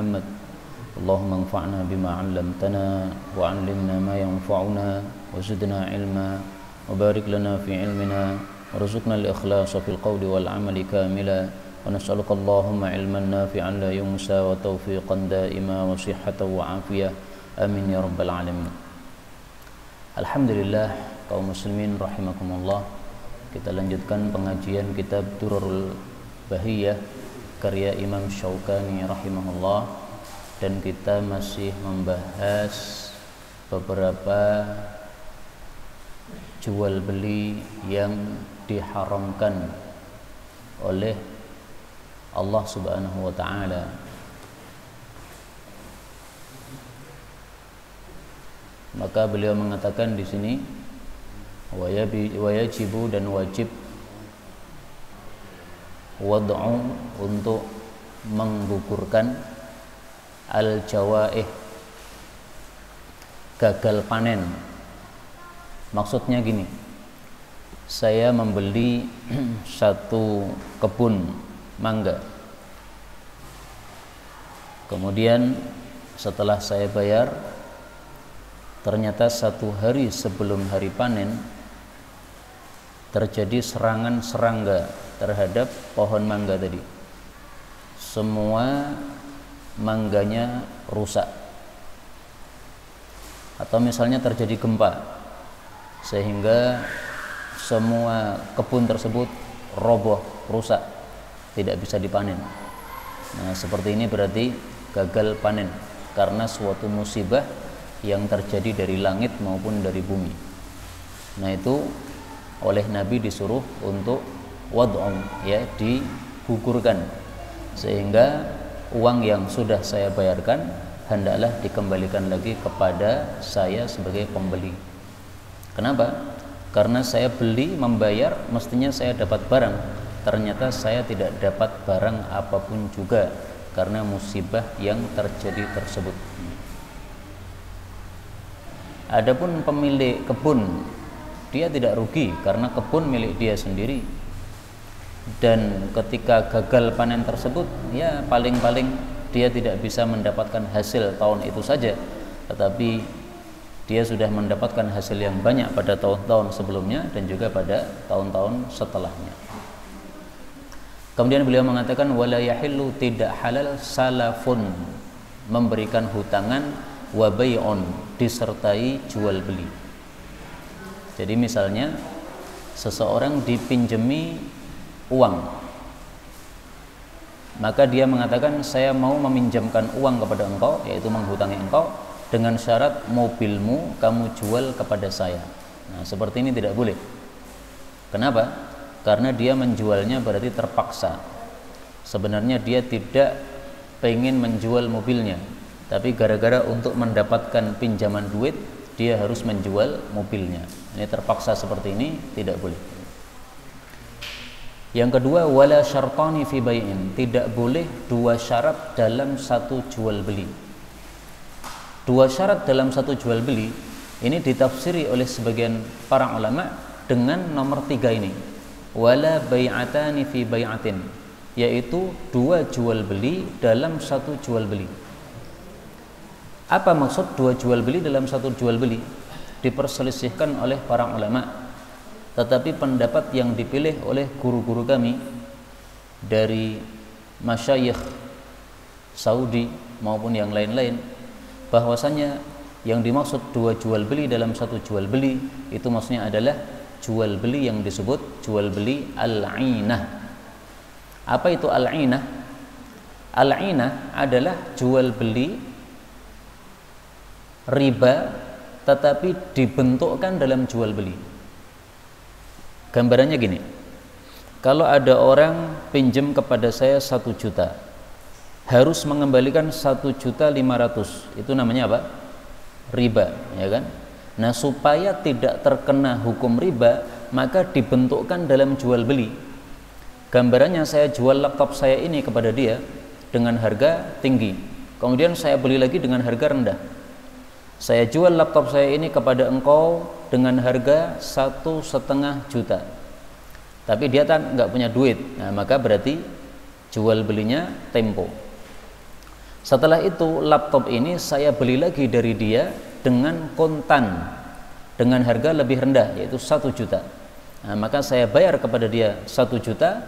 محمد اللهم انفعنا بما علمتنا وعلمنا ما ينفعنا وزدنا علما وبارك لنا في علمنا وارزقنا الإخلاص في القول والعمل كاملا ونسألك اللهم علما نافعا لا ينسى وتوفيقا دائما وصحة وعافية آمين يا رب العالمين. Alhamdulillah kaum muslimin rahimakumullah, kita lanjutkan pengajian kitab Durarul Bahiyah karya Imam Syaukani rahimahullah, dan kita masih membahas beberapa jual beli yang diharamkan oleh Allah Subhanahu wa taala. Maka beliau mengatakan di sini wajibu dan wajib wad'u untuk menggugurkan al-jawaih, gagal panen. Maksudnya gini, saya membeli satu kebun mangga, kemudian setelah saya bayar, ternyata satu hari sebelum hari panen terjadi serangan serangga terhadap pohon mangga tadi. Semua mangganya rusak. Atau misalnya terjadi gempa sehingga semua kebun tersebut roboh, rusak, tidak bisa dipanen. Nah, seperti ini berarti gagal panen karena suatu musibah yang terjadi dari langit maupun dari bumi. Nah, itu oleh Nabi disuruh untuk wad'u, ya, digugurkan, sehingga uang yang sudah saya bayarkan hendaklah dikembalikan lagi kepada saya sebagai pembeli. Kenapa? Karena saya beli, membayar, mestinya saya dapat barang, ternyata saya tidak dapat barang apapun juga karena musibah yang terjadi tersebut. Adapun pemilik kebun, dia tidak rugi karena kebun milik dia sendiri, dan ketika gagal panen tersebut, ya paling-paling dia tidak bisa mendapatkan hasil tahun itu saja, tetapi dia sudah mendapatkan hasil yang banyak pada tahun-tahun sebelumnya dan juga pada tahun-tahun setelahnya. Kemudian beliau mengatakan wala yahillu, tidak halal salafun, memberikan hutangan, wa bai'un, disertai jual beli. Jadi misalnya seseorang dipinjemi uang, maka dia mengatakan saya mau meminjamkan uang kepada engkau, yaitu menghutangi engkau, dengan syarat mobilmu kamu jual kepada saya. Nah, seperti ini tidak boleh. Kenapa? Karena dia menjualnya berarti terpaksa. Sebenarnya dia tidak pengen menjual mobilnya, tapi gara-gara untuk mendapatkan pinjaman duit dia harus menjual mobilnya. Ini terpaksa, seperti ini tidak boleh. Yang kedua, wala syartani fi bai'in, tidak boleh dua syarat dalam satu jual beli. Dua syarat dalam satu jual beli ini ditafsiri oleh sebagian para ulama dengan nomor 3 ini, wala bai'atani fi bai'atin, yaitu dua jual beli dalam satu jual beli. Apa maksud dua jual beli dalam satu jual beli? Diperselisihkan oleh para ulama, tetapi pendapat yang dipilih oleh guru-guru kami dari masyayikh Saudi maupun yang lain-lain, bahwasanya yang dimaksud dua jual beli dalam satu jual beli itu maksudnya adalah jual beli yang disebut jual beli al-'ainah. Apa itu al-'ainah? Al-'ainah adalah jual beli riba tetapi dibentukkan dalam jual beli. Gambarannya gini, kalau ada orang pinjam kepada saya 1 juta, harus mengembalikan 1.500.000, itu namanya apa? Riba, ya kan? Nah, supaya tidak terkena hukum riba, maka dibentukkan dalam jual beli. Gambarannya, saya jual laptop saya ini kepada dia dengan harga tinggi, kemudian saya beli lagi dengan harga rendah. Saya jual laptop saya ini kepada engkau dengan harga 1,5 juta, tapi dia kan nggak punya duit. Nah, maka berarti jual belinya tempo. Setelah itu laptop ini saya beli lagi dari dia dengan kontan, dengan harga lebih rendah, yaitu 1 juta. Nah, maka saya bayar kepada dia 1 juta,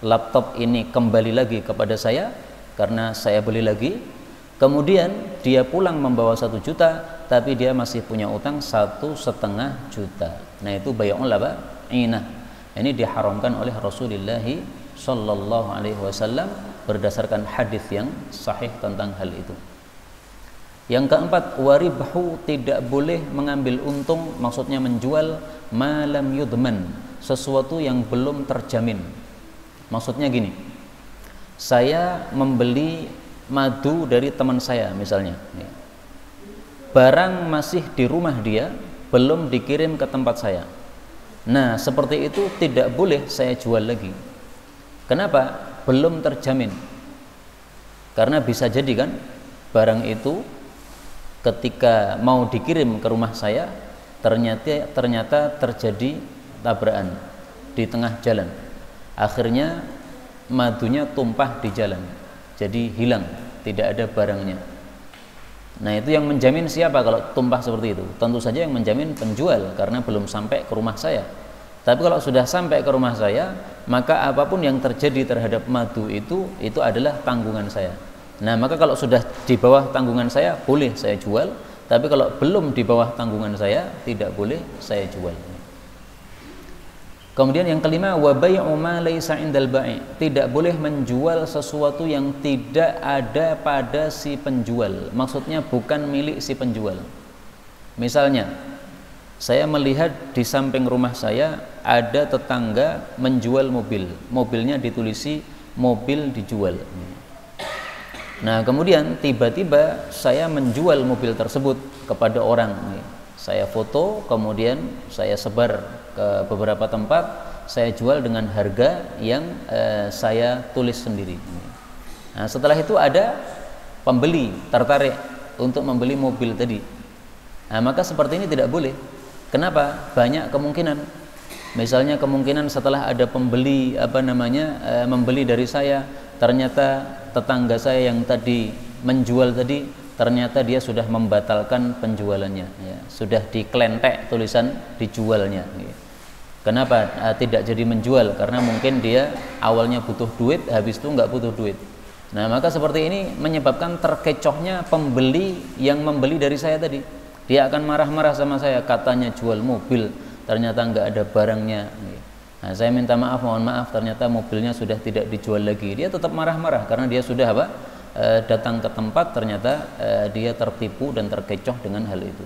laptop ini kembali lagi kepada saya karena saya beli lagi. Kemudian dia pulang membawa 1 juta, tapi dia masih punya utang 1,5 juta. Nah, itu bai'ul inah. Ini diharamkan oleh Rasulullah Sallallahu Alaihi Wasallam berdasarkan hadis yang sahih tentang hal itu. Yang keempat, waribhu, tidak boleh mengambil untung, maksudnya menjual malam yudman, sesuatu yang belum terjamin. Maksudnya gini, saya membeli madu dari teman saya misalnya, barang masih di rumah dia, belum dikirim ke tempat saya. Nah, seperti itu tidak boleh saya jual lagi. Kenapa? Belum terjamin. Karena bisa jadi kan barang itu ketika mau dikirim ke rumah saya ternyata terjadi tabrakan di tengah jalan. Akhirnya madunya tumpah di jalan. Jadi hilang, tidak ada barangnya. Nah, itu yang menjamin siapa kalau tumpah seperti itu? Tentu saja yang menjamin penjual karena belum sampai ke rumah saya. Tapi kalau sudah sampai ke rumah saya, maka apapun yang terjadi terhadap madu itu adalah tanggungan saya. Nah, maka kalau sudah di bawah tanggungan saya, boleh saya jual. Tapi kalau belum di bawah tanggungan saya, tidak boleh saya jual. Kemudian yang kelima, wa bai'u ma laysa 'indal bai', tidak boleh menjual sesuatu yang tidak ada pada si penjual. Maksudnya bukan milik si penjual. Misalnya, saya melihat di samping rumah saya ada tetangga menjual mobil. Mobilnya ditulisi mobil dijual. Nah, kemudian tiba-tiba saya menjual mobil tersebut kepada orang. Saya foto, kemudian saya sebar ke beberapa tempat, saya jual dengan harga yang saya tulis sendiri. Nah, setelah itu ada pembeli tertarik untuk membeli mobil tadi. Nah, maka seperti ini tidak boleh. Kenapa? Banyak kemungkinan. Misalnya kemungkinan setelah ada pembeli membeli dari saya, ternyata tetangga saya yang tadi menjual tadi ternyata dia sudah membatalkan penjualannya, ya, sudah diklentek tulisan dijualnya. Ya. Kenapa tidak jadi menjual? Karena mungkin dia awalnya butuh duit, habis itu nggak butuh duit. Nah, maka seperti ini menyebabkan terkecohnya pembeli yang membeli dari saya tadi. Dia akan marah-marah sama saya, katanya jual mobil, ternyata nggak ada barangnya. Nah, saya minta maaf, mohon maaf, ternyata mobilnya sudah tidak dijual lagi. Dia tetap marah-marah karena dia sudah datang ke tempat, ternyata dia tertipu dan terkecoh dengan hal itu.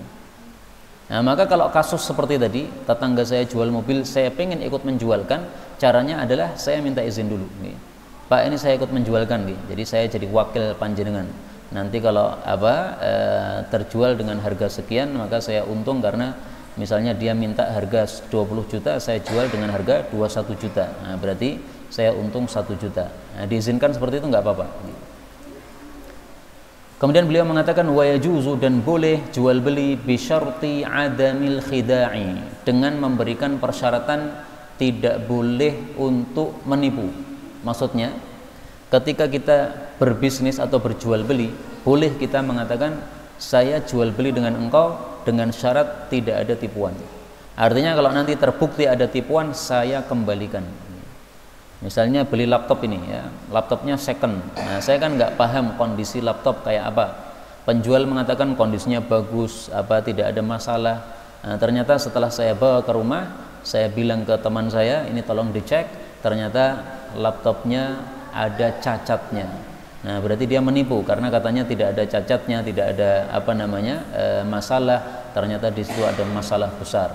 Nah, maka kalau kasus seperti tadi, tetangga saya jual mobil, saya pengen ikut menjualkan, caranya adalah saya minta izin dulu. Pak, ini saya ikut menjualkan, jadi saya jadi wakil panjenengan. Nanti kalau terjual dengan harga sekian, maka saya untung karena misalnya dia minta harga 20 juta, saya jual dengan harga 21 juta. Nah, berarti saya untung 1 juta. Nah, diizinkan seperti itu nggak apa-apa. Kemudian beliau mengatakan wa yajuzu, dan boleh jual beli bi syarti adamil khida'i, dengan memberikan persyaratan tidak boleh untuk menipu. Maksudnya ketika kita berbisnis atau berjual beli, boleh kita mengatakan saya jual beli dengan engkau dengan syarat tidak ada tipuan. Artinya kalau nanti terbukti ada tipuan, saya kembalikan. Misalnya beli laptop ini, ya, laptopnya second. Nah, saya kan nggak paham kondisi laptop kayak apa. Penjual mengatakan kondisinya bagus, tidak ada masalah. Nah, ternyata setelah saya bawa ke rumah, saya bilang ke teman saya, ini tolong dicek, ternyata laptopnya ada cacatnya. Nah, berarti dia menipu karena katanya tidak ada cacatnya, tidak ada masalah, ternyata di situ ada masalah besar.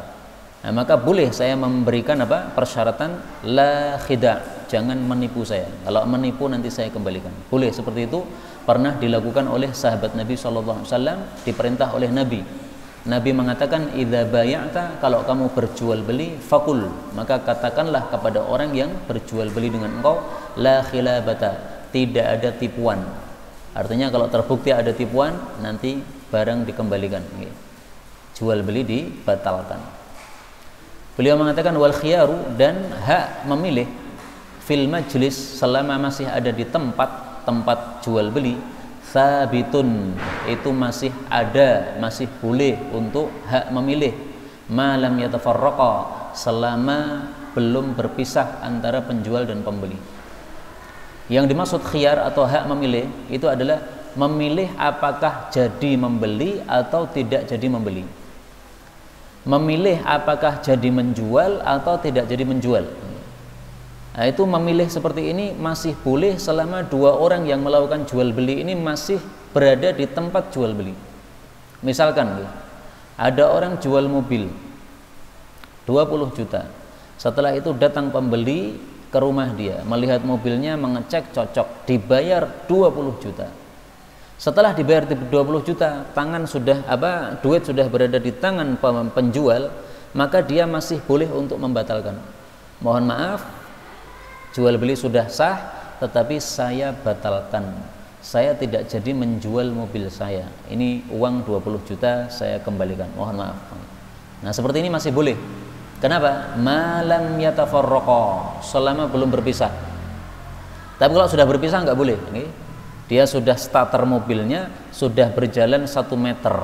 Nah, maka boleh saya memberikan persyaratan la khida', jangan menipu saya. Kalau menipu nanti saya kembalikan. Boleh seperti itu, pernah dilakukan oleh sahabat Nabi sallallahu alaihi wasallam, diperintah oleh Nabi. Nabi mengatakan idza bay'ata, kalau kamu berjual beli, fakul, maka katakanlah kepada orang yang berjual beli dengan engkau, la khilabata, tidak ada tipuan. Artinya kalau terbukti ada tipuan, nanti barang dikembalikan. Jual beli dibatalkan. Beliau mengatakan wal khiyaru, dan hak memilih fil majlis, selama masih ada di tempat jual beli, sabitun, itu masih ada, masih boleh untuk hak memilih, malam yatafarraqa, selama belum berpisah antara penjual dan pembeli. Yang dimaksud khiyar atau hak memilih itu adalah memilih apakah jadi membeli atau tidak jadi membeli, memilih apakah jadi menjual atau tidak jadi menjual. Nah, itu memilih seperti ini masih boleh selama dua orang yang melakukan jual beli ini masih berada di tempat jual beli. Misalkan ada orang jual mobil 20 juta. Setelah itu datang pembeli ke rumah dia, melihat mobilnya, mengecek, cocok, dibayar 20 juta. Setelah dibayar 20 juta, duit sudah berada di tangan penjual, maka dia masih boleh untuk membatalkan. Mohon maaf, jual beli sudah sah, tetapi saya batalkan. Saya tidak jadi menjual mobil saya. Ini uang 20 juta saya kembalikan. Mohon maaf. Nah, seperti ini masih boleh. Kenapa? Malam yatafarraqa, selama belum berpisah. Tapi kalau sudah berpisah nggak boleh. Dia sudah starter mobilnya, sudah berjalan 1 meter.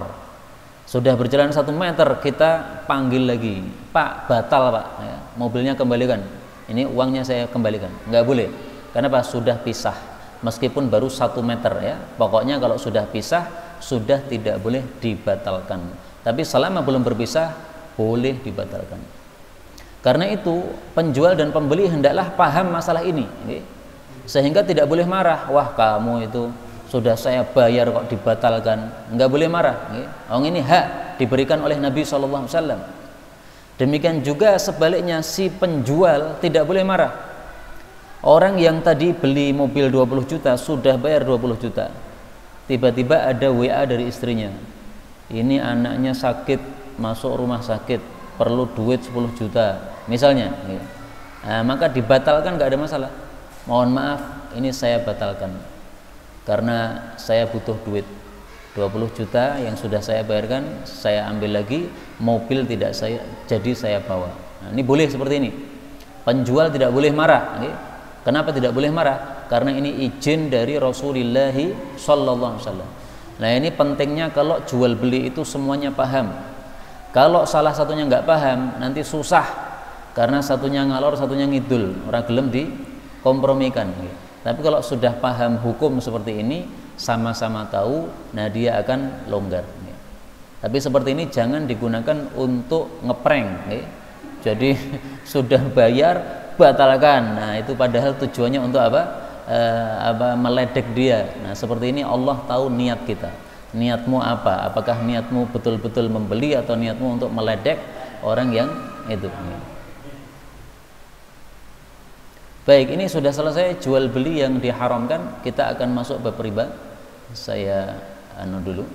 Sudah berjalan 1 meter, kita panggil lagi, Pak, batal Pak, ya, mobilnya kembalikan. Ini uangnya saya kembalikan. Nggak boleh. Kenapa? Sudah pisah. Meskipun baru 1 meter ya. Pokoknya kalau sudah pisah, sudah tidak boleh dibatalkan. Tapi selama belum berpisah, boleh dibatalkan. Karena itu penjual dan pembeli hendaklah paham masalah ini, sehingga tidak boleh marah. Wah, kamu itu sudah saya bayar kok dibatalkan. Enggak boleh marah. Ini hak diberikan oleh Nabi SAW. Demikian juga sebaliknya, si penjual tidak boleh marah. Orang yang tadi beli mobil 20 juta sudah bayar 20 juta. Tiba-tiba ada WA dari istrinya. Ini anaknya sakit, masuk rumah sakit, perlu duit 10 juta misalnya. Nah, maka dibatalkan, nggak ada masalah. Mohon maaf, ini saya batalkan karena saya butuh duit 20 juta yang sudah saya bayarkan, saya ambil lagi, mobil tidak saya bawa. Nah, ini boleh seperti ini. Penjual tidak boleh marah. Kenapa tidak boleh marah? Karena ini izin dari Rasulullah SAW. Nah, ini pentingnya kalau jual beli itu semuanya paham. Kalau salah satunya nggak paham, nanti susah. Karena satunya ngalor, satunya ngidul, orang gelem dikompromikan. Tapi kalau sudah paham hukum seperti ini, sama-sama tahu, nah dia akan longgar. Tapi seperti ini jangan digunakan untuk ngeprank. Jadi sudah bayar, batalkan. Nah, itu padahal tujuannya untuk apa? Meledek dia. Nah, seperti ini Allah tahu niat kita. Niatmu apa? Apakah niatmu betul-betul membeli atau niatmu untuk meledek orang yang itu? Baik, ini sudah selesai jual beli yang diharamkan. Kita akan masuk bab riba. Saya dulu.